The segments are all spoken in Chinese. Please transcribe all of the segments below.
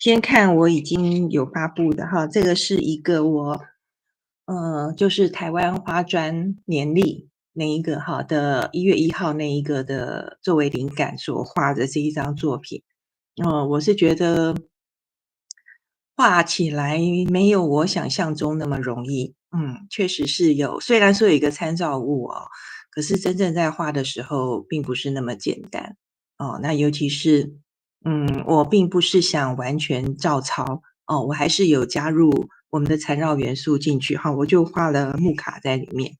先看我已经有发布的哈，这个是一个我，就是台湾花砖年历那一个哈的1月1号那一个的作为灵感所画的这一张作品。我是觉得画起来没有我想象中那么容易。确实是有，虽然说有一个参照物哦，可是真正在画的时候并不是那么简单。那尤其是，我并不是想完全照抄，我还是有加入我们的缠绕元素进去哈，我就画了木卡在里面。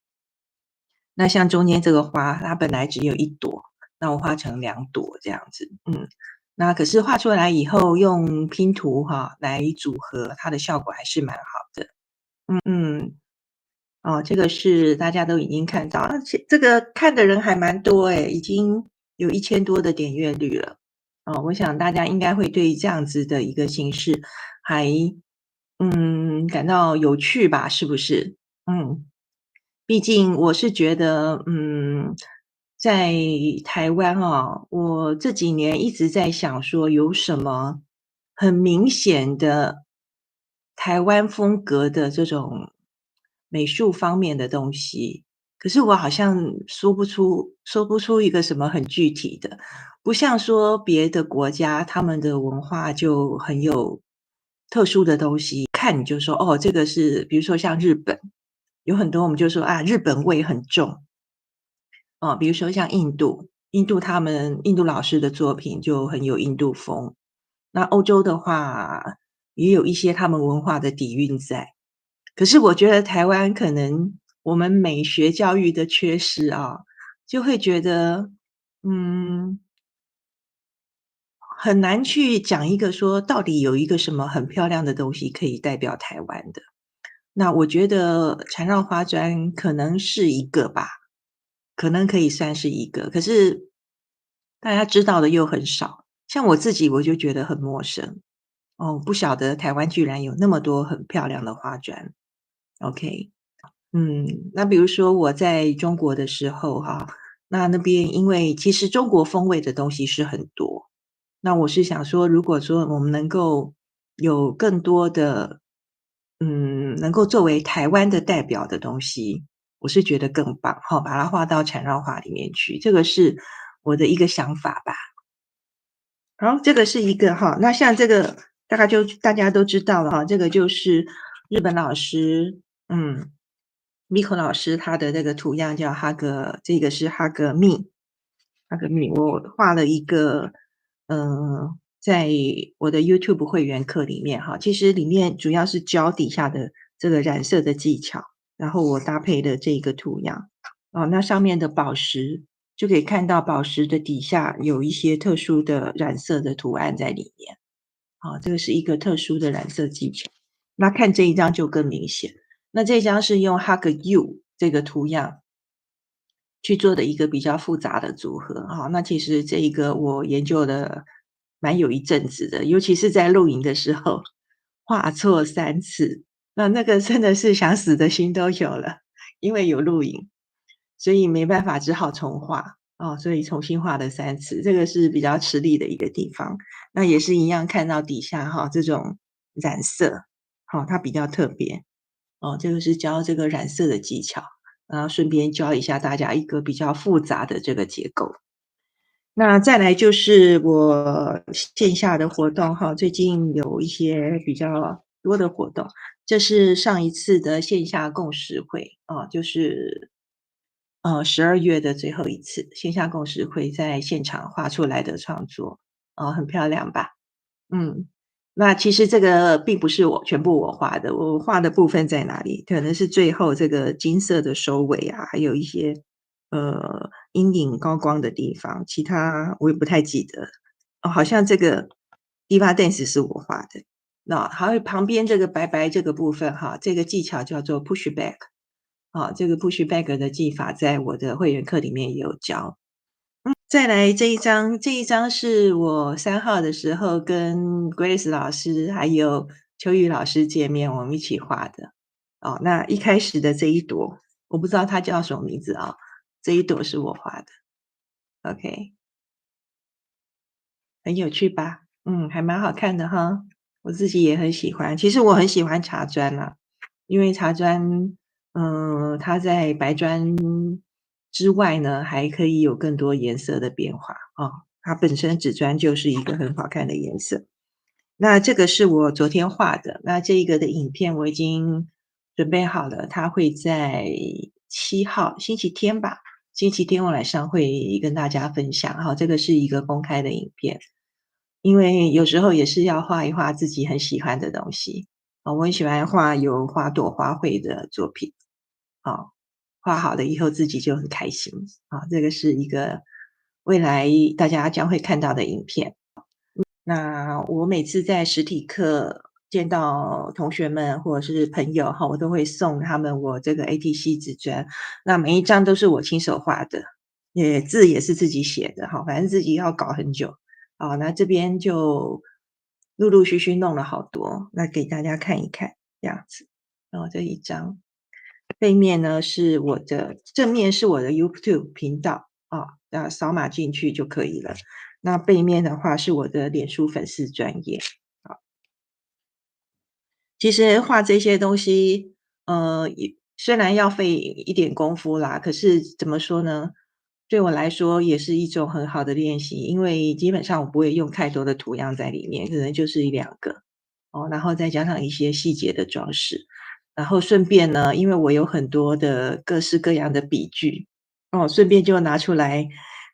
那像中间这个花，它本来只有一朵，那我画成2朵这样子。那可是画出来以后，用拼图哈来组合，它的效果还是蛮好的。嗯，这个是大家都已经看到，而且这个看的人还蛮多诶，已经有1000多的点阅率了。我想大家应该会对这样子的一个形式还感到有趣吧，是不是？毕竟我是觉得，在台湾我这几年一直在想说有什么很明显的台湾风格的这种美术方面的东西，可是我好像说不出一个什么很具体的，不像说别的国家他们的文化就很有特殊的东西，看你就说哦，这个是比如说像日本。有很多我们就说啊，日本味很重。比如说像印度他们印度老师的作品就很有印度风。那欧洲的话，也有一些他们文化的底蕴在。可是我觉得台湾可能我们美学教育的缺失啊，就会觉得，嗯，很难去讲一个说到底有一个什么很漂亮的东西可以代表台湾的。那我觉得缠绕花砖可能是一个吧，可能可以算是一个，可是大家知道的又很少。像我自己我就觉得很陌生，不晓得台湾居然有那么多很漂亮的花砖。OK。那比如说我在中国的时候哈，那边因为其实中国风味的东西是很多，那我是想说，如果说我们能够有更多的，能够作为台湾的代表的东西，我是觉得更棒哈，把它画到缠绕画里面去，这个是我的一个想法吧。好，这个是一个哈，那像这个大概就大家都知道了哈，这个就是日本老师，Miko 老师他的那个图样叫哈格，这个是哈格密，我画了一个，在我的 YouTube 会员课里面哈，其实里面主要是教底下的这个染色的技巧，然后我搭配的这个图样。那上面的宝石就可以看到宝石的底下有一些特殊的染色的图案在里面。这个是一个特殊的染色技巧。那看这一张就更明显。那这张是用 Hug You 这个图样去做的一个比较复杂的组合。那其实这一个我研究了蛮有一阵子的，尤其是在露营的时候，画错3次，那个真的是想死的心都有了，因为有录影，所以没办法只好重画。所以重新画了3次，这个是比较吃力的一个地方。那也是一样看到底下哈，这种染色，它比较特别。这个是教这个染色的技巧，然后顺便教一下大家一个比较复杂的这个结构。那再来就是我线下的活动哈，最近有一些比较多的活动，这是上一次的线下共识会就是12月的最后一次线下共识会在现场画出来的创作，很漂亮吧？嗯，那其实这个并不是全部我画的，我画的部分在哪里？可能是最后这个金色的收尾啊，还有一些阴影高光的地方，其他我也不太记得。好像这个 Diva Dance 是我画的。那还有旁边这个白白这个部分哈，这个技巧叫做 push back。这个 push back 的技法在我的会员课里面也有教。再来这一张是我3号的时候跟 Grace 老师还有秋雨老师见面，我们一起画的。那一开始的这一朵，我不知道它叫什么名字这一朵是我画的。OK，很有趣吧？还蛮好看的哈。我自己也很喜欢。其实我很喜欢茶砖啦，因为茶砖，它在白砖之外呢，还可以有更多颜色的变化哦。它本身紫砖就是一个很好看的颜色。那这个是我昨天画的，那这一个的影片我已经准备好了，它会在7号星期天吧，星期天晚上会跟大家分享哈。这个是一个公开的影片，因为有时候也是要画一画自己很喜欢的东西啊。我很喜欢画有花朵、花卉的作品，啊，画好了以后自己就很开心啊。这个是一个未来大家将会看到的影片。那我每次在实体课见到同学们或者是朋友哈，我都会送他们我这个 ATC 纸砖，那每一张都是我亲手画的，字也是自己写的哈，反正自己要搞很久。好，那这边就陆陆续续弄了好多，那给大家看一看，这样子。然后这一张，背面呢是我的，正面是我的 YouTube 频道啊，那扫码进去就可以了。那背面的话是我的脸书粉丝专页。好，其实画这些东西，也虽然要费一点功夫啦，可是怎么说呢？对我来说也是一种很好的练习，因为基本上我不会用太多的图样在里面，可能就是一两个哦，然后再加上一些细节的装饰，然后顺便呢，因为我有很多的各式各样的笔具哦，顺便就拿出来，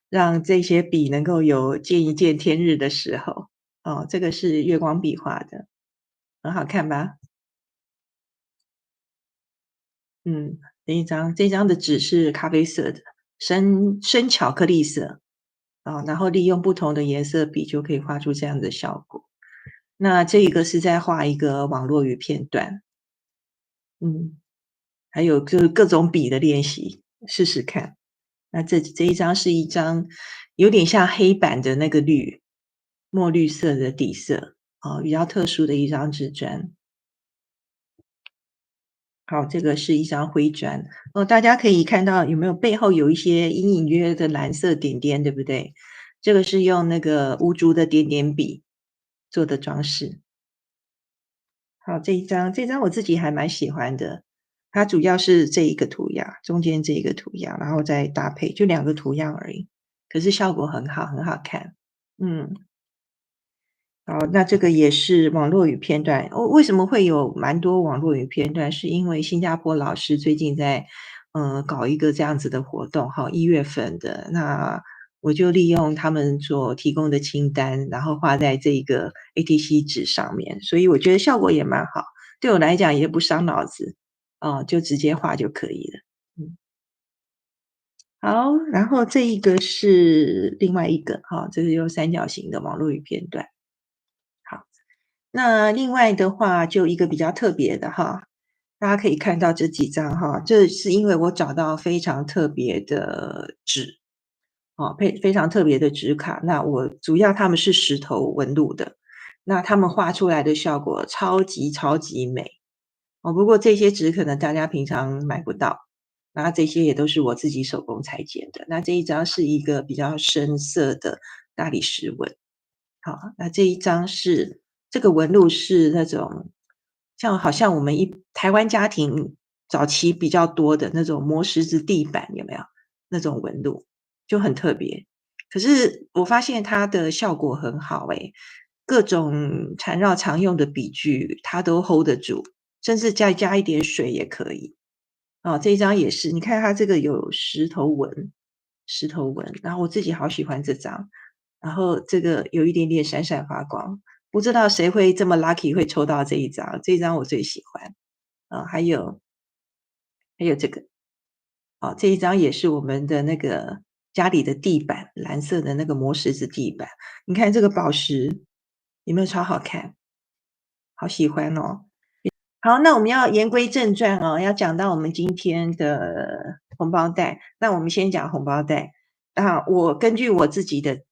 让这些笔能够有见一见天日的时候哦。这个是月光笔画的，很好看吧？嗯，这一张的纸是咖啡色的，深巧克力色，啊，然后利用不同的颜色笔就可以画出这样的效果。那这一个是在画一个网络语片段，嗯，还有就是各种笔的练习，试试看。那这一张是一张有点像黑板的那个墨绿色的底色，哦，比较特殊的一张纸砖。好，这个是一张灰砖。哦，大家可以看到有没有背后有一些隐隐约约的蓝色点点，对不对？这个是用那个无竹的点点笔做的装饰。好，这一张我自己还蛮喜欢的，它主要是这一个涂鸦，中间这一个涂鸦，然后再搭配，就两个图样而已，可是效果很好，很好看。嗯。好，那这个也是网络语片段。为什么会有蛮多网络语片段？是因为新加坡老师最近在，搞一个这样子的活动哈1月份的。那我就利用他们所提供的清单，然后画在这个 ATC 纸上面，所以我觉得效果也蛮好，对我来讲也不伤脑子，就直接画就可以了。嗯，好，然后这一个是另外一个，哈，这是用三角形的网络语片段。好。那另外的话，就一个比较特别的哈，大家可以看到这几张哈，这是因为我找到非常特别的纸，哦，非常特别的纸卡。那我主要他们是石头纹路的，那他们画出来的效果超级超级美哦。不过这些纸可能大家平常买不到，那这些也都是我自己手工裁剪的。那这一张是一个比较深色的大理石纹。好，那这一张是这个纹路是那种好像我们台湾家庭早期比较多的那种磨石子地板，有没有？那种纹路就很特别。可是我发现它的效果很好诶，各种缠绕常用的笔具它都 hold 得住，甚至再加一点水也可以。哦，这一张也是，你看它这个有石头纹，然后我自己好喜欢这张，然后这个有一点点闪闪发光，不知道谁会这么 lucky 会抽到这一张，这一张我最喜欢。还有这个，哦，这一张也是我们的那个家里的地板，蓝色的那个磨石子地板，你看这个宝石有没有超好看？好喜欢哦。好，那我们要言归正传哦，要讲到我们今天的红包袋。那我们先讲红包袋。啊，我根据我自己的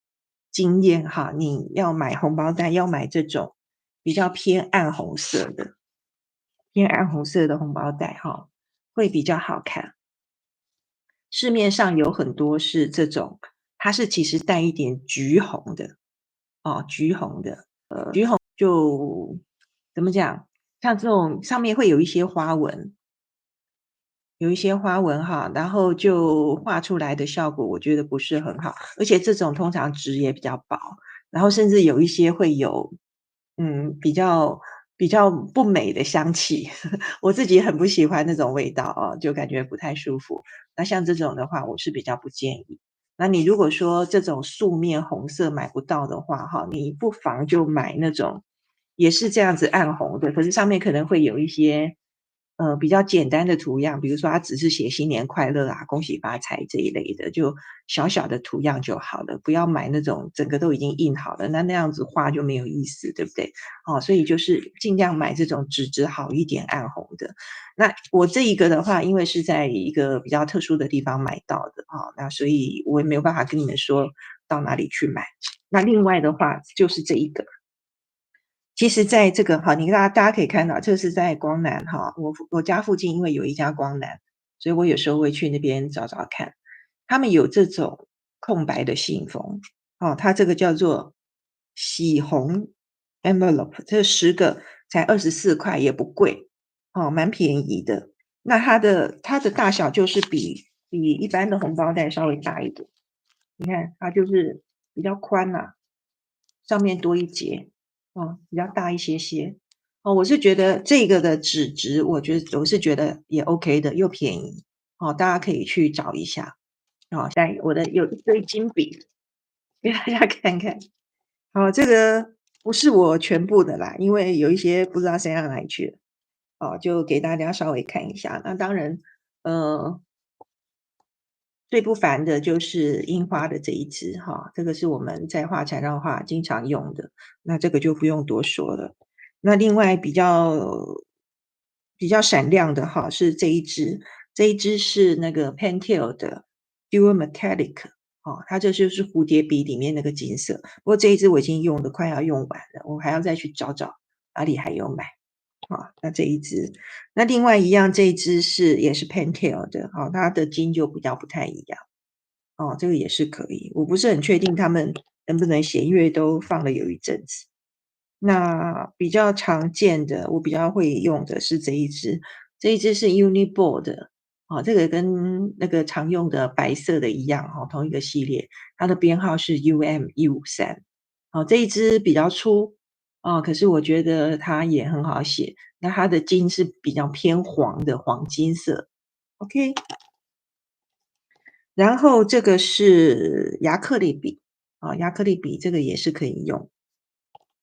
经验哈，你要买红包袋，要买这种比较偏暗红色的红包袋哈，会比较好看。市面上有很多是这种，它是其实带一点橘红的哦，橘红的。就怎么讲，像这种上面会有一些花纹，哈，然后就画出来的效果我觉得不是很好，而且这种通常纸也比较薄，然后甚至有一些会有，比较不美的香气，我自己很不喜欢那种味道哦，就感觉不太舒服。那像这种的话，我是比较不建议。那你如果说这种素面红色买不到的话，哈，你不妨就买那种也是这样子暗红的，可是上面可能会有一些比较简单的图样，比如说它只是写新年快乐啊、恭喜发财这一类的，就小小的图样就好了，不要买那种整个都已经印好了，那样子画就没有意思，对不对？哦，所以就是尽量买这种纸质好一点、暗红的。那我这一个的话，因为是在一个比较特殊的地方买到的啊，那所以我也没有办法跟你们说到哪里去买。那另外的话就是这一个，其实在这个哈，你大家可以看到，这是在光南哈，我家附近因为有一家光南，所以我有时候会去那边找找看。他们有这种空白的信封，哦，它这个叫做喜红 envelope，这10个才24块，也不贵，哦，蛮便宜的。那它的大小就是比一般的红包袋稍微大一点，你看它就是比较宽呐、上面多一节。哦，比较大一些些。哦，我是觉得这个的纸质，我是觉得也 OK 的，又便宜。哦，大家可以去找一下。哦，在我的有一堆金笔，给大家看看。哦，这个不是我全部的啦，因为有一些不知道塞到哪里去了。哦，就给大家稍微看一下。那当然，呃，最不凡的就是樱花的这一支哈，这个是我们在画缠绕画经常用的，那这个就不用多说了。那另外比较闪亮的哈是这一支，这一支是那个 Pentel 的 Dual Metallic，哦，它这就是蝴蝶笔里面那个金色。不过这一支我已经用的快要用完了，我还要再去找找哪里还有买。啊，那这一支，那另外一样，这一支也是 Pentel 的，哦，它的金就比较不太一样。哦，这个也是可以，我不是很确定他们能不能写，因为都放了有一阵子。那比较常见的，我比较会用的是这一支，这一支是 Uniball 的，哦，这个跟那个常用的白色的一样，哦，同一个系列，它的编号是 UM153。哦，这一支比较粗，哦，可是我觉得它也很好写，那它的金是比较偏黄的黄金色，OK。然后这个是亚克力笔，啊，亚克力笔这个也是可以用。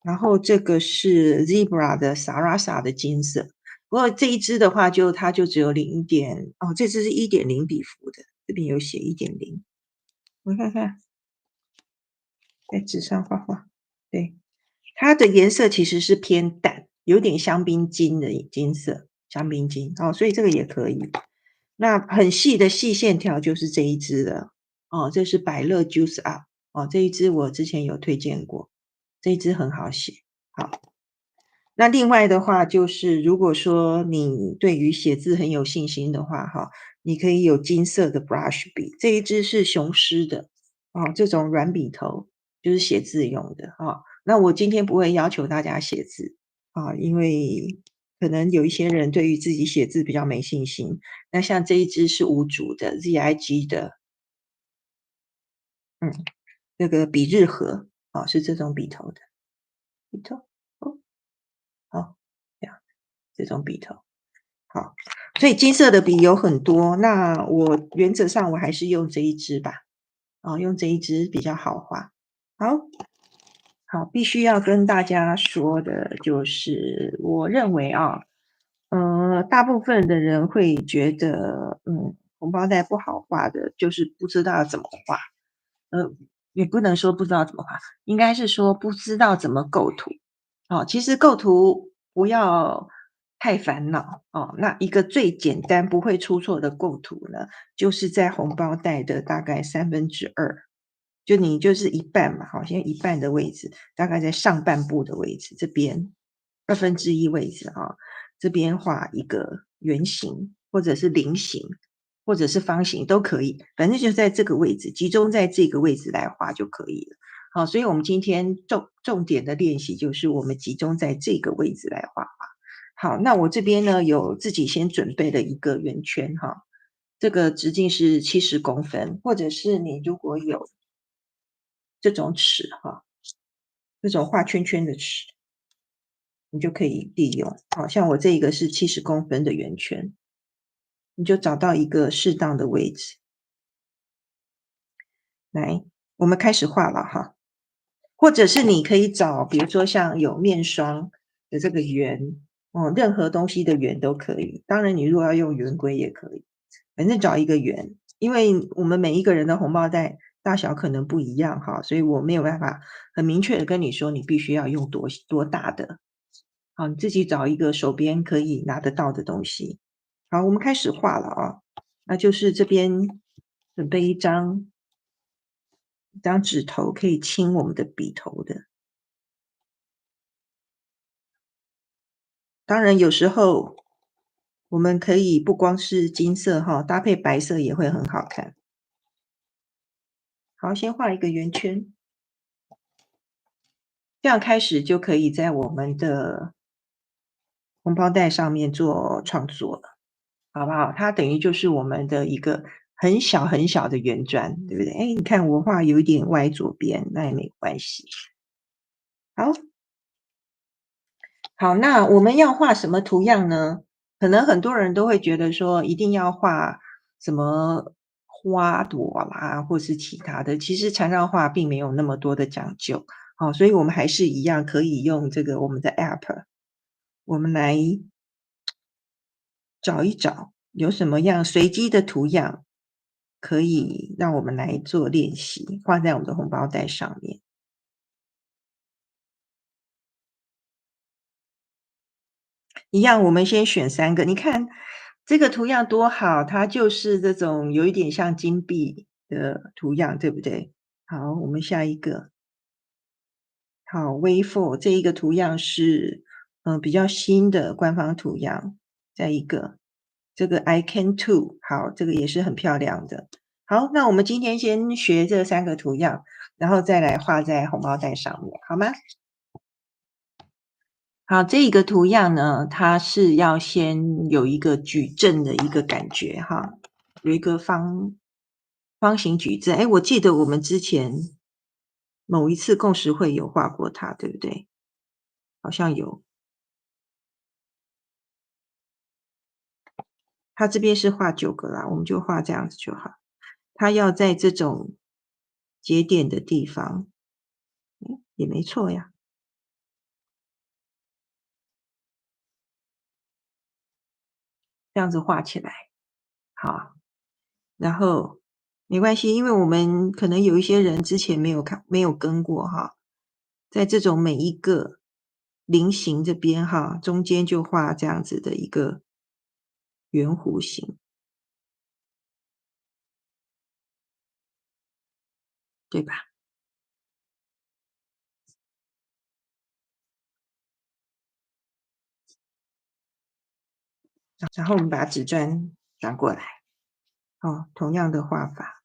然后这个是 Zebra 的 Sarasa 的金色，不过这一支的话它就只有这支是1.0笔幅的，这边有写1.0，我看看，在纸上画画，对，它的颜色其实是偏淡，有点香槟金的金色，香槟金，哦，所以这个也可以。那很细的细线条就是这一支了，哦，这是百乐 Juice Up，哦，这一支我之前有推荐过，这一支很好写。好，那另外的话就是，如果说你对于写字很有信心的话，哈，你可以有金色的 brush 笔，这一支是雄狮的，哦，这种软笔头就是写字用的，哦。那我今天不会要求大家写字，啊，因为可能有一些人对于自己写字比较没信心。那像这一支是无主的 ZIG 的，嗯，那个比日和，啊，是这种笔头的笔头，哦，好，这样这种笔头。好，所以金色的笔有很多，那我原则上我还是用这一支吧，哦，用这一支比较好画。好，好，必须要跟大家说的就是，我认为啊，大部分的人会觉得，红包袋不好画的，就是不知道怎么画。呃，也不能说不知道怎么画，应该是说不知道怎么构图。哦，其实构图不要太烦恼哦。那一个最简单不会出错的构图呢，就是在红包袋的大概2/3，就你就是一半嘛，好，现在一半的位置，大概在上半部的位置这边1/2位置啊，这边画一个圆形或者是菱形或者是方形都可以，反正就在这个位置，集中在这个位置来画就可以了。好，所以我们今天重点的练习就是我们集中在这个位置来画画。好，那我这边呢有自己先准备了一个圆圈哈，这个直径是70公分，或者是你如果有这种尺哈，这种画圈圈的尺，你就可以利用。好像我这一个是70公分的圆圈，你就找到一个适当的位置。来，我们开始画了哈。或者是你可以找，比如说像有面霜的这个圆，哦，任何东西的圆都可以。当然，你如果要用圆规也可以，反正找一个圆，因为我们每一个人的红包袋大小可能不一样哈，所以我没有办法很明确的跟你说你必须要用多大的。好，你自己找一个手边可以拿得到的东西。好，我们开始画了啊，那就是这边准备一张纸头，可以清我们的笔头的。当然有时候我们可以不光是金色哈，搭配白色也会很好看。好，先画一个圆圈，这样开始就可以在我们的红包袋上面做创作了，好不好？它等于就是我们的一个很小很小的圆砖，对不对？哎，你看我画有一点歪左边，那也没关系。好，好，那我们要画什么图样呢？可能很多人都会觉得说一定要画什么花朵啦，或是其他的。其实缠绕画并没有那么多的讲究，好，所以我们还是一样可以用这个我们的 App，我们来找一找有什么样随机的图样，可以让我们来做练习，画在我们的红包袋上面。一样，我们先选3个。你看这个图样多好，它就是这种有一点像金币的图样，对不对？好，我们下一个。好 w a y for 这一个图样是，比较新的官方图样。再一个，这个 I can too，好，这个也是很漂亮的。好，那我们今天先学这3个图样，然后再来画在红包袋上面，好吗？好，这一个图样呢，它是要先有一个矩阵的一个感觉哈，有一个方形矩阵。哎，我记得我们之前某一次共识会有画过它，对不对？好像有。它这边是画9个啦，我们就画这样子就好。它要在这种节点的地方，也没错呀。这样子画起来，好。然后没关系，因为我们可能有一些人之前没有跟过哈，在这种每一个菱形这边哈，中间就画这样子的一个圆弧形，对吧？然后我们把纸砖转过来，哦，同样的画法。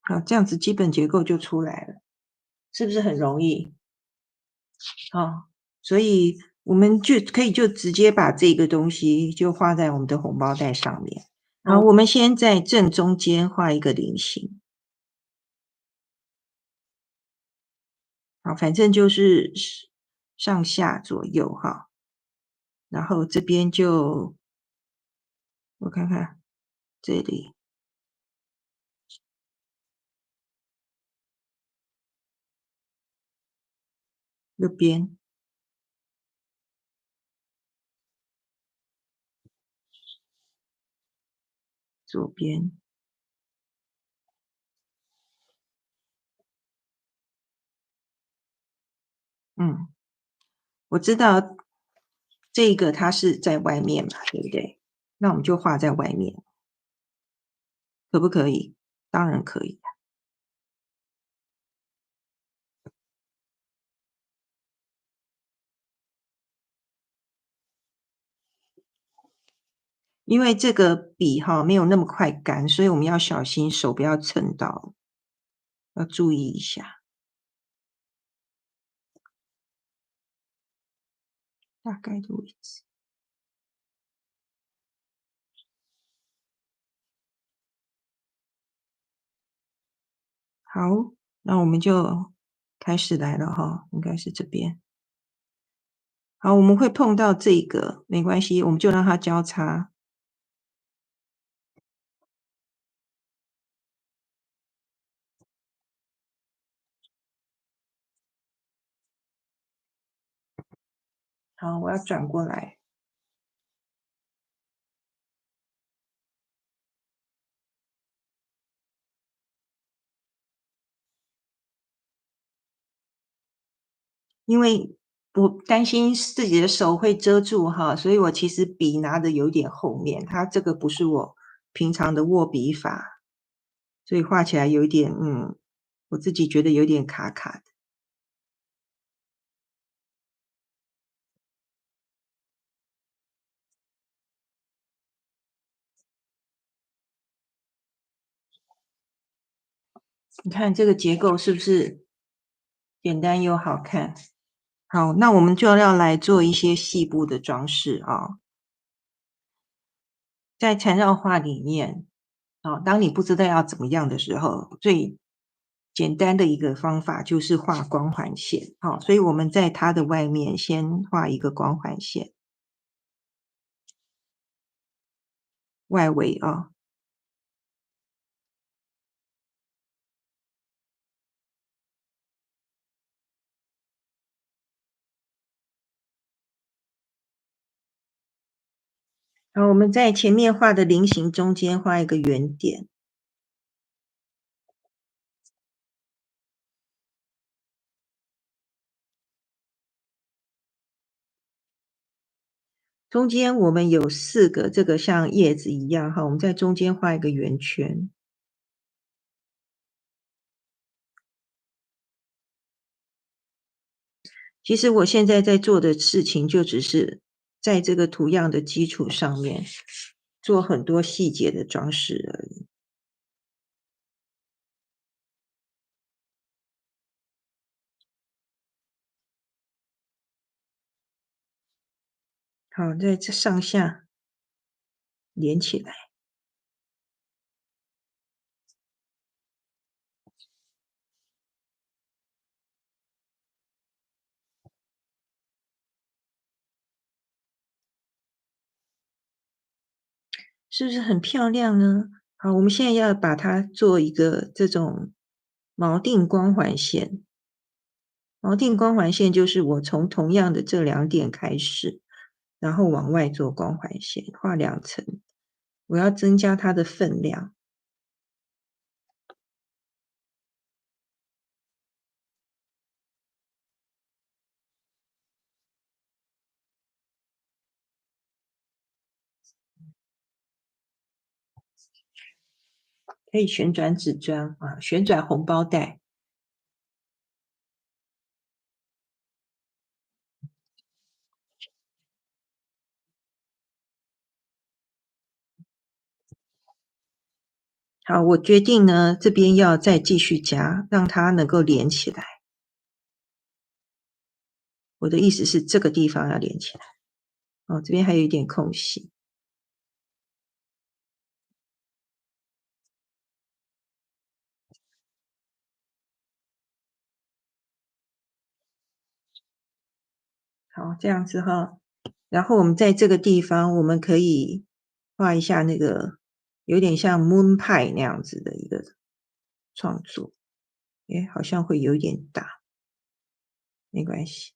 好，这样子基本结构就出来了，是不是很容易？哦，所以我们可以直接把这个东西就画在我们的红包袋上面。好，我们先在正中间画一个菱形。好，反正就是上下左右哈，然后这边就我看看这里右边左边，嗯，我知道这个它是在外面嘛，对不对？那我们就画在外面，可不可以？当然可以。因为这个笔哈没有那么快干，所以我们要小心手不要蹭到，要注意一下，大概的位置。好，那我们就开始来了哈，应该是这边。好，我们会碰到这个，没关系，我们就让它交叉。好，我要转过来。因为我担心自己的手会遮住哈，所以我其实笔拿的有点后面，它这个不是我平常的握笔法，所以画起来有一点我自己觉得有点卡卡的。你看这个结构是不是简单又好看？好，那我们就要来做一些细部的装饰啊。在缠绕画里面，当你不知道要怎么样的时候，最简单的一个方法就是画光环线。好，所以我们在它的外面先画一个光环线，外围啊。然后我们在前面画的菱形中间画一个圆点，中间我们有4个这个像叶子一样哈，我们在中间画一个圆圈。其实我现在在做的事情就只是在这个图样的基础上面做很多细节的装饰而已。好，在这上下连起来，是不是很漂亮呢？好，我们现在要把它做一个这种锚定光环线。锚定光环线就是我从同样的这2点开始，然后往外做光环线，画2层。我要增加它的分量，可以旋转纸张啊，旋转红包袋。好，我决定呢，这边要再继续加，让它能够连起来。我的意思是这个地方要连起来。哦，这边还有一点空隙。好，这样子哈。然后我们在这个地方，我们可以画一下那个有点像 moon pie 那样子的一个创作。诶，好像会有一点大，没关系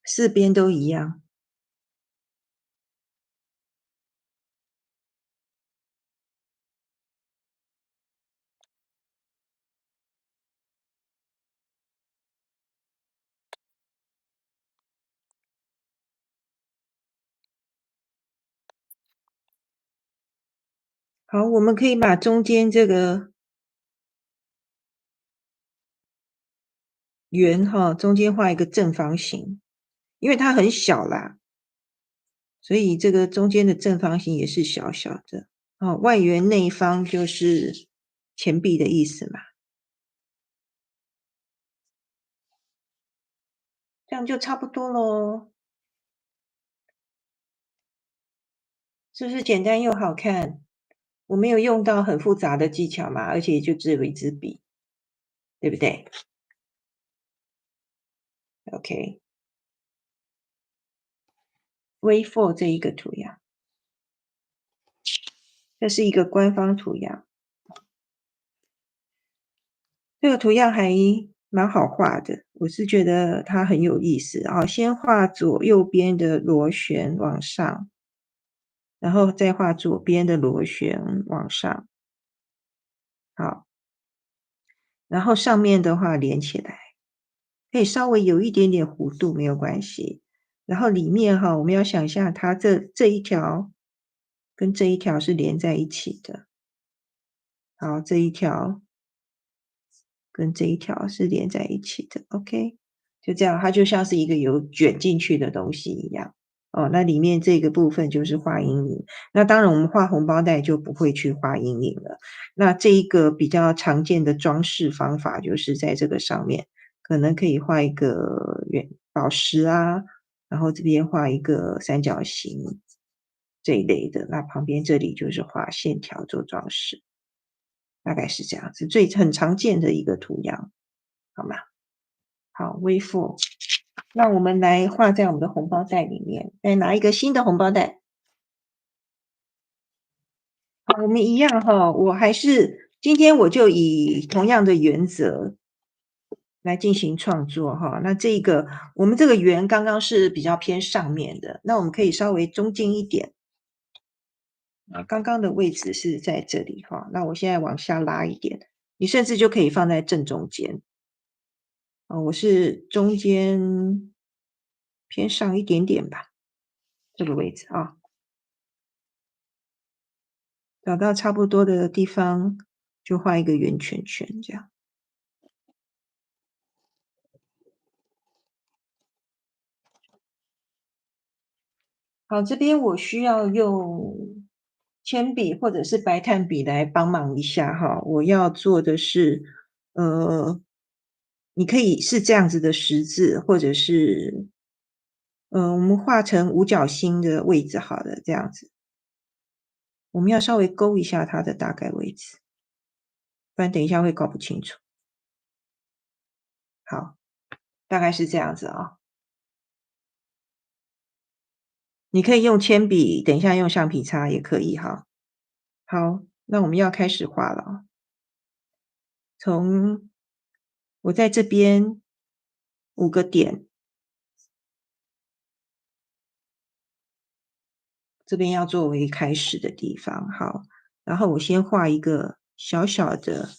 ，4边都一样。好，我们可以把中间这个圆哈，中间画一个正方形，因为它很小啦，所以这个中间的正方形也是小小的。哦，外圆内方就是钱币的意思嘛，这样就差不多咯，是不是简单又好看？我没有用到很复杂的技巧嘛，而且就只有一支笔，对不对？OK， Way4 这一个图样，这是一个官方图样，这个图样还蛮好画的，我是觉得它很有意思。啊。先画左右边的螺旋往上，然后再画左边的螺旋往上，好，然后上面的话连起来，可以稍微有一点点弧度没有关系。然后里面哈，我们要想象它这一条跟这一条是连在一起的，好，这一条跟这一条是连在一起的，OK，就这样，它就像是一个有卷进去的东西一样。哦，那里面这个部分就是画阴影。那当然我们画红包袋就不会去画阴影了。那这一个比较常见的装饰方法就是在这个上面，可能可以画一个圆宝石啊，然后这边画一个三角形这一类的，那旁边这里就是画线条做装饰。大概是这样子，很常见的一个图样，好吗？好，V4，那我们来画在我们的红包袋里面，再拿一个新的红包袋。好，我们一样哈，我还是今天我就以同样的原则来进行创作哈。那这个我们这个圆刚刚是比较偏上面的，那我们可以稍微中间一点。啊，刚刚的位置是在这里哈，那我现在往下拉一点，你甚至就可以放在正中间。我是中间偏上一点点吧，这个位置啊，找到差不多的地方就画一个圆圈圈，这样。好，这边我需要用铅笔或者是白炭笔来帮忙一下哈。我要做的是，呃，你可以是这样子的十字，或者是，我们画成五角星的位置好了，这样子。我们要稍微勾一下它的大概位置，不然等一下会搞不清楚。好，大概是这样子啊。你可以用铅笔，等一下用橡皮擦也可以哈。好，那我们要开始画了啊。从我在这边5个点，这边要作为开始的地方。好，然后我先画一个小小的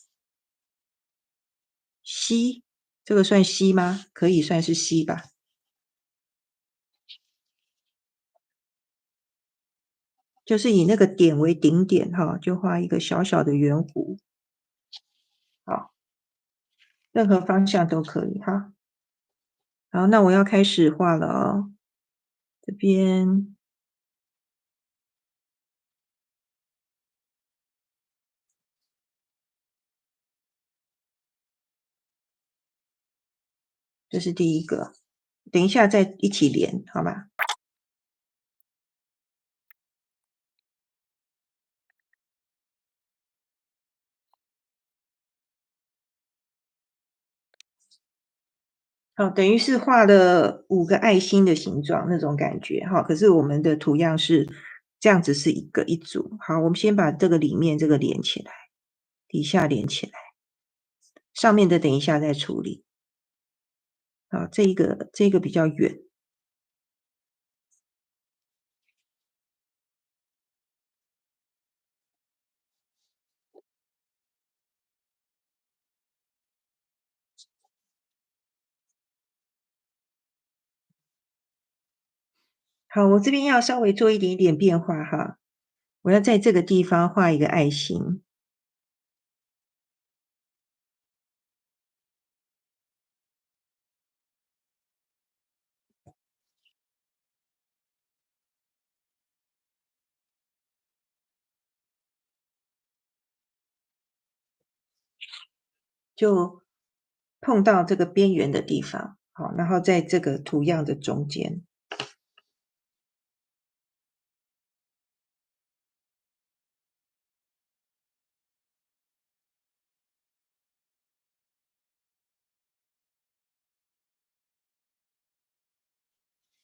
溪，这个算溪吗？可以算是溪吧。就是以那个点为顶点哈，就画一个小小的圆弧。好，任何方向都可以哈。好，那我要开始画了哦。这边这是第一个，等一下再一起连，好吗？好，等于是画了5个爱心的形状那种感觉哈。可是我们的图样是这样子，是一个一组。好，我们先把这个里面这个连起来，底下连起来，上面的等一下再处理。好，这个比较远。好，我这边要稍微做一点点变化哈，我要在这个地方画一个爱心。就碰到这个边缘的地方，好，然后在这个图样的中间。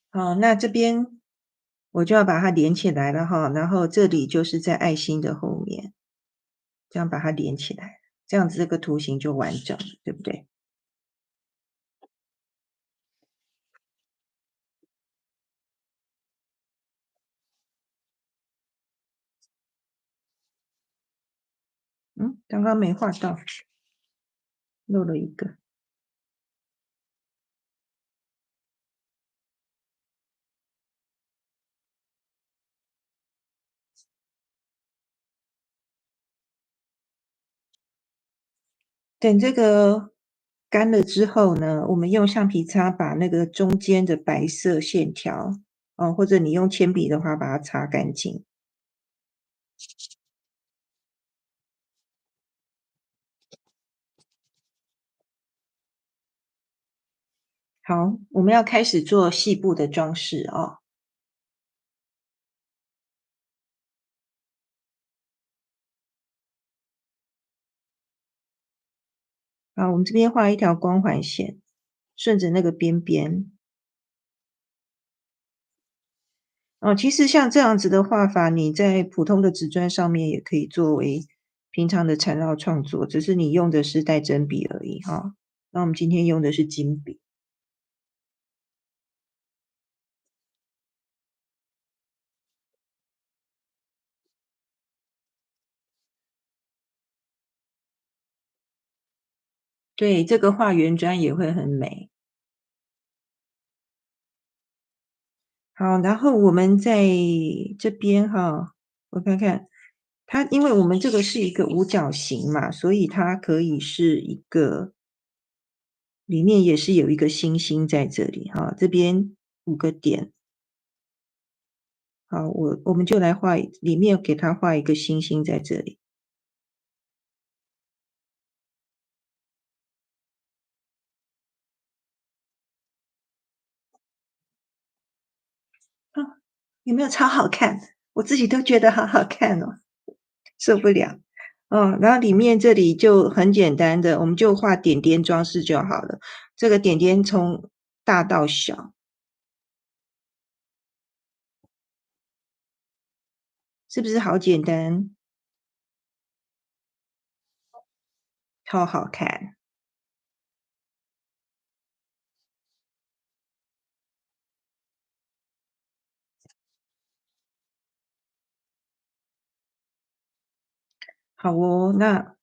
好，那这边我就要把它连起来了哈，然后这里就是在爱心的后面，这样把它连起来，这样子这个图形就完整了，对不对？刚刚没画到，漏了一个。等这个干了之后呢，我们用橡皮擦把那个中间的白色线条，或者你用铅笔的话把它擦干净。好，我们要开始做细部的装饰哦。好，我们这边画一条光环线，顺着那个边边。其实像这样子的画法，你在普通的纸砖上面也可以作为平常的缠绕创作，只是你用的是带针笔而已哈。那我们今天用的是金笔。对，这个画圆砖也会很美。好，然后我们在这边哈，我看看，它因为我们这个是一个五角形嘛，所以它可以是一个里面也是有一个星星在这里哈，这边5个点。好，我们就来画里面给它画一个星星在这里。啊，有没有超好看？我自己都觉得好好看哦，受不了。然后里面这里就很简单的，我们就画点点装饰就好了。这个点点从大到小，是不是好简单？超好看。好哦，那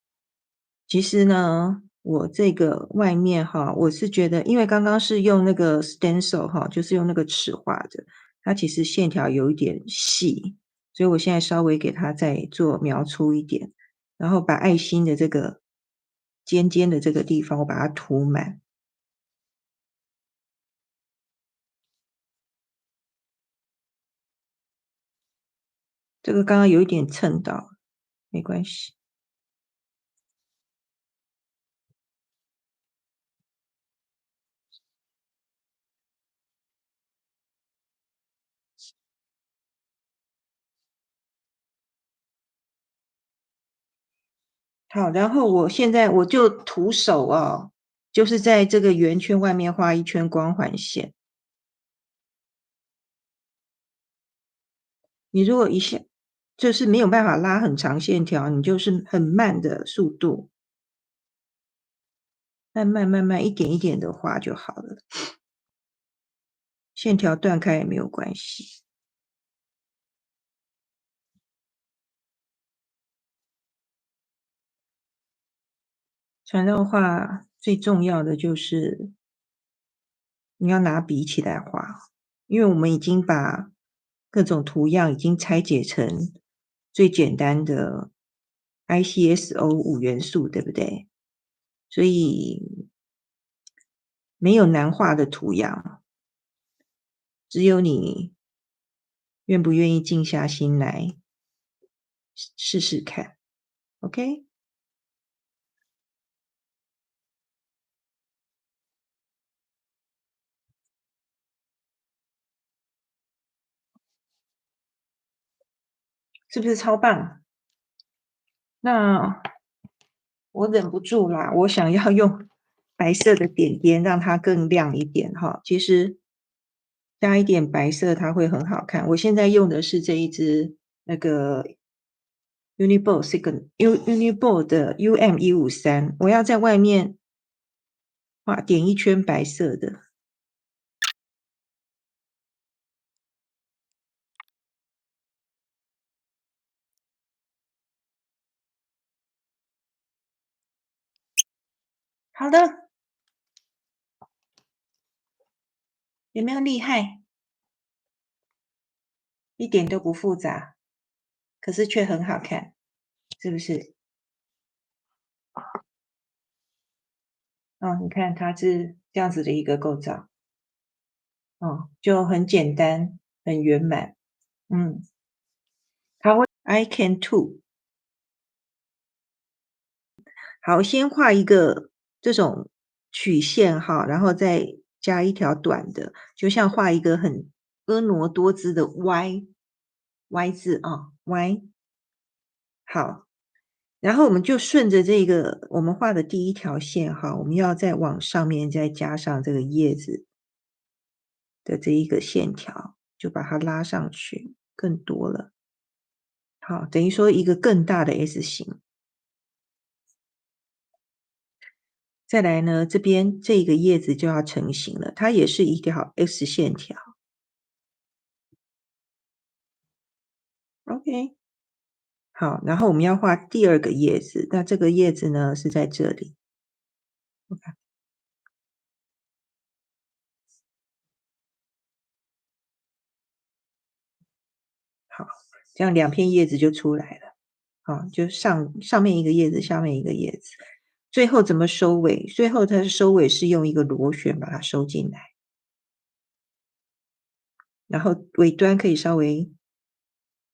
其实呢，我这个外面哈，我是觉得，因为刚刚是用那个 stencil 哈，就是用那个尺画的，它其实线条有一点细，所以我现在稍微给它再做描粗一点，然后把爱心的这个尖尖的这个地方，我把它涂满。这个刚刚有一点蹭到，没关系。好，然后我现在我就徒手哦，就是在这个圆圈外面画一圈光环线。你如果一下就是没有办法拉很长线条，你就是很慢的速度，慢慢慢慢一点一点的画就好了，线条断开也没有关系。缠绕画最重要的就是你要拿笔起来画，因为我们已经把各种图样已经拆解成最简单的 ICSO 5元素，对不对？所以没有难画的图样，只有你愿不愿意静下心来试试看，OK？是不是超棒？那我忍不住啦，我想要用白色的点点让它更亮一点哈。其实加一点白色它会很好看。我现在用的是这一支那个 Uniball Uniball 的 UM153，我要在外面点一圈白色的。好的，有没有厉害？一点都不复杂，可是却很好看，是不是？哦，你看它是这样子的一个构造，哦，就很简单，很圆满。嗯，好，I can too。好，先画一个这种曲线哈，然后再加一条短的，就像画一个很婀娜多姿的 Y 字啊，Y。好，然后我们就顺着这个我们画的第一条线哈，我们要再往上面再加上这个叶子的这一个线条，就把它拉上去，更多了。好，等于说一个更大的 S 型。再来呢，这边这个叶子就要成型了，它也是一条 S 线条。OK，好，然后我们要画第二个叶子，那这个叶子呢是在这里。OK，好，这样两片叶子就出来了。好，就上面一个叶子，下面一个叶子。最后怎么收尾？最后它的收尾是用一个螺旋把它收进来，然后尾端可以稍微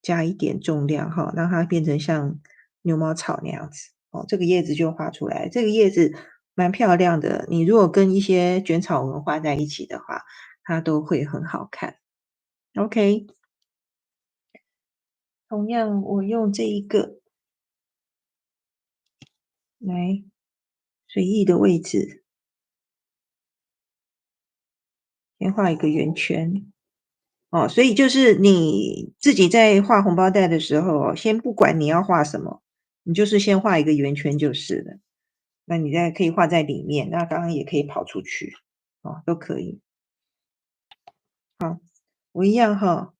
加一点重量哈，让它变成像牛毛草那样子。哦，这个叶子就画出来，这个叶子蛮漂亮的。你如果跟一些卷草纹画在一起的话，它都会很好看。OK，同样我用这一个来随意的位置，先画一个圆圈。哦，所以就是你自己在画红包袋的时候先不管你要画什么，你就是先画一个圆圈就是了。那你再可以画在里面，那当然也可以跑出去，哦，都可以。好，我一样哈，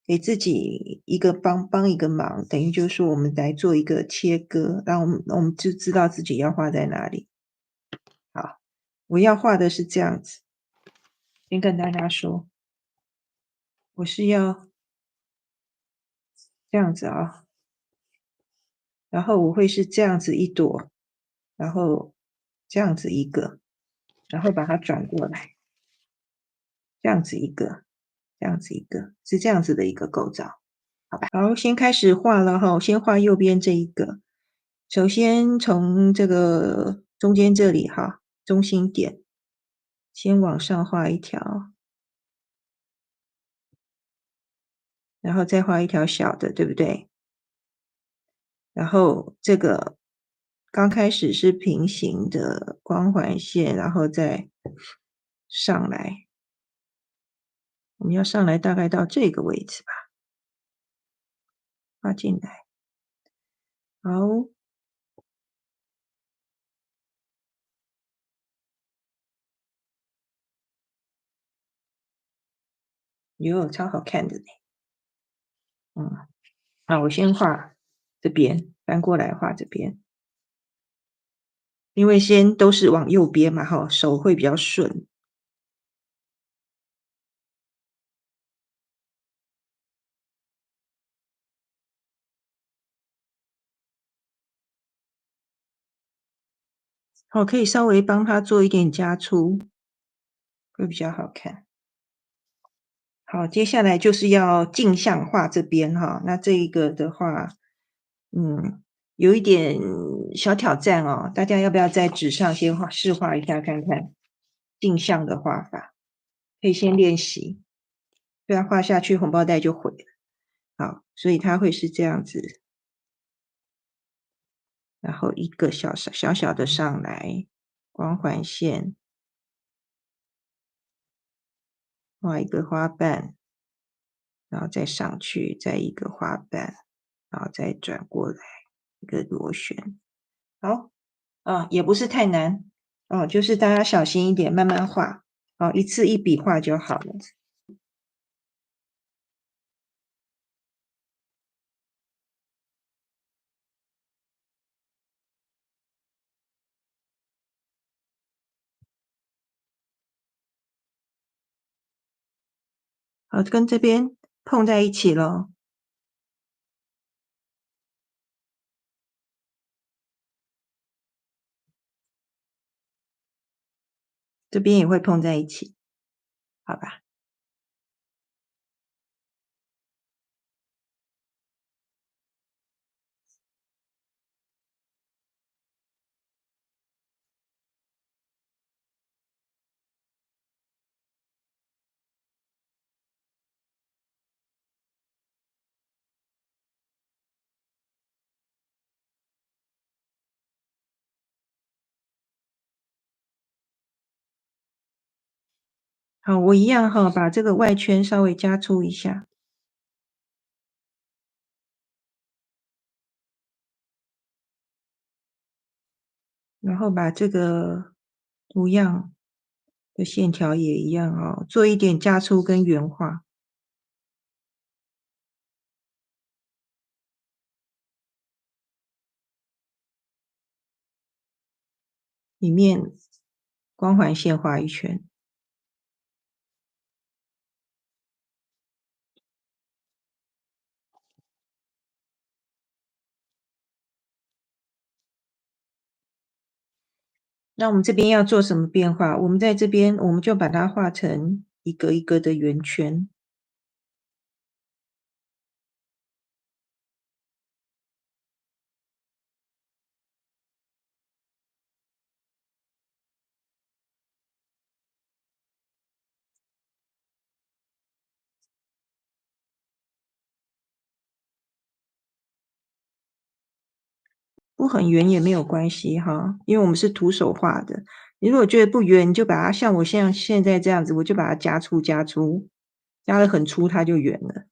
给自己一个帮一个忙，等于就是说我们来做一个切割，然后我们就知道自己要画在哪里。好，我要画的是这样子，先跟大家说，我是要这样子啊，然后我会是这样子一朵，然后这样子一个，然后把它转过来，这样子一个，这样子一个，是这样子的一个构造。好，先开始画了哈，先画右边这一个。首先从这个中间这里哈，中心点，先往上画一条，然后再画一条小的，对不对？然后这个刚开始是平行的光环线，然后再上来，我们要上来大概到这个位置吧，画进来。好，哟，超好看的呢。嗯，好，我先画这边，翻过来画这边，因为先都是往右边嘛，哈，手会比较顺。好，可以稍微帮它做一点加粗，会比较好看。好，接下来就是要镜像画这边哈，那这一个的话，有一点小挑战哦，大家要不要在纸上先试画一下看看镜像的画法？可以先练习，不然画下去红包袋就毁了。好，所以它会是这样子，然后一个小小的上来，光环线，画一个花瓣，然后再上去，再一个花瓣，然后再转过来一个螺旋。好，也不是太难，就是大家小心一点，慢慢画，一次一笔画就好了。好，跟这边碰在一起咯，这边也会碰在一起，好吧？好，我一样哈，把这个外圈稍微加粗一下，然后把这个图样的线条也一样做一点加粗跟圆化。里面光环线画一圈。那我们这边要做什么变化？我们在这边，我们就把它画成一个一个的圆圈。不很圆也没有关系哈，因为我们是徒手画的。你如果觉得不圆，你就把它像我现在这样子，我就把它加粗加粗，加得很粗，它就圆了。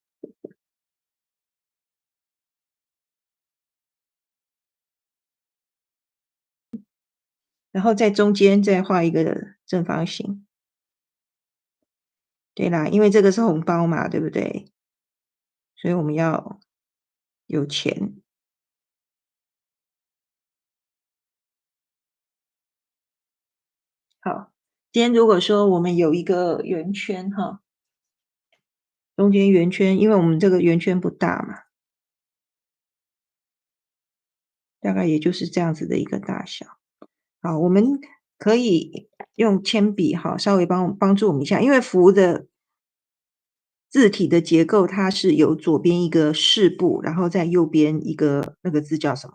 然后在中间再画一个正方形。对啦，因为这个是红包嘛，对不对？所以我们要有钱。好，今天如果说我们有一个圆圈哈，中间圆圈，因为我们这个圆圈不大嘛，大概也就是这样子的一个大小。好，我们可以用铅笔哈，稍微帮助我们一下，因为符的字体的结构，它是有左边一个士部，然后在右边一个那个字叫什么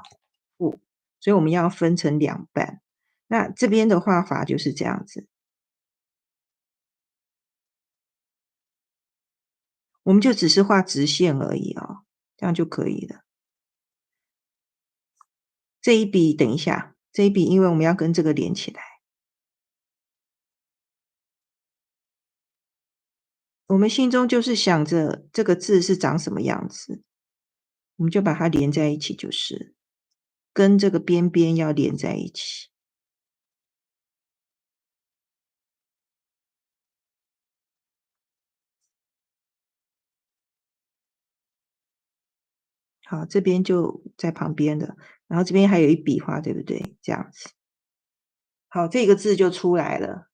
部，所以我们要分成两半。那这边的画法就是这样子，我们就只是画直线而已这样就可以了。这一笔等一下，这一笔因为我们要跟这个连起来，我们心中就是想着这个字是长什么样子，我们就把它连在一起，就是跟这个边边要连在一起。好，这边就在旁边的，然后这边还有一笔画，对不对？这样子，好，这个字就出来了。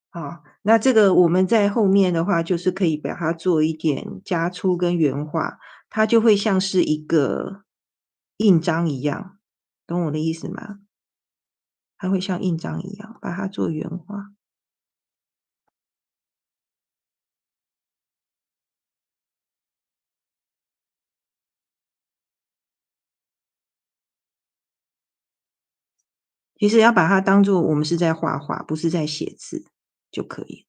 好，那这个我们在后面的话，就是可以把它做一点加粗跟圆化，它就会像是一个印章一样，懂我的意思吗？它会像印章一样，把它做圆化。其实要把它当做我们是在画画，不是在写字就可以。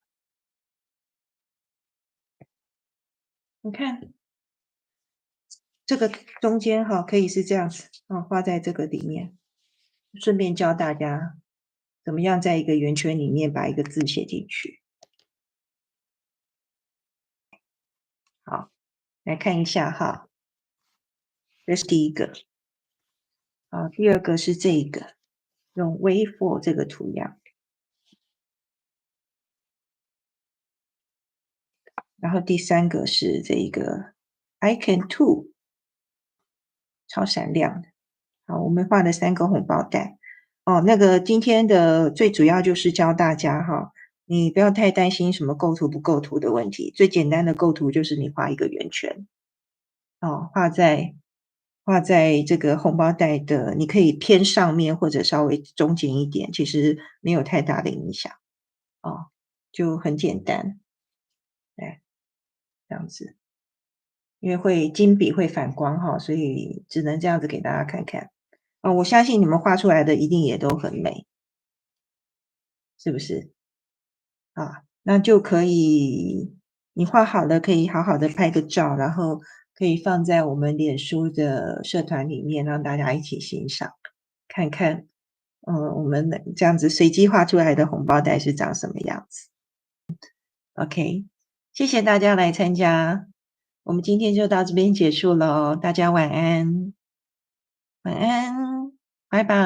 你看，这个中间哈，可以是这样子画在这个里面，顺便教大家怎么样在一个圆圈里面把一个字写进去。好，来看一下哈，这是第一个。好，第二个是这个，用 wait for 这个图样。然后第三个是这一个 I can too， 超闪亮的。好，我们画了3个红包袋。那个今天的最主要就是教大家哈，你不要太担心什么构图不构图的问题，最简单的构图就是你画一个圆圈，画在这个红包袋的，你可以偏上面或者稍微中间一点，其实没有太大的影响，就很简单，来这样子。因为金笔会反光哈，所以只能这样子给大家看看。我相信你们画出来的一定也都很美，是不是？那就可以你画好了可以好好的拍个照，然后可以放在我们脸书的社团里面，让大家一起欣赏，看看，我们这样子随机画出来的红包袋是长什么样子。OK，谢谢大家来参加，我们今天就到这边结束咯，大家晚安，晚安，拜拜。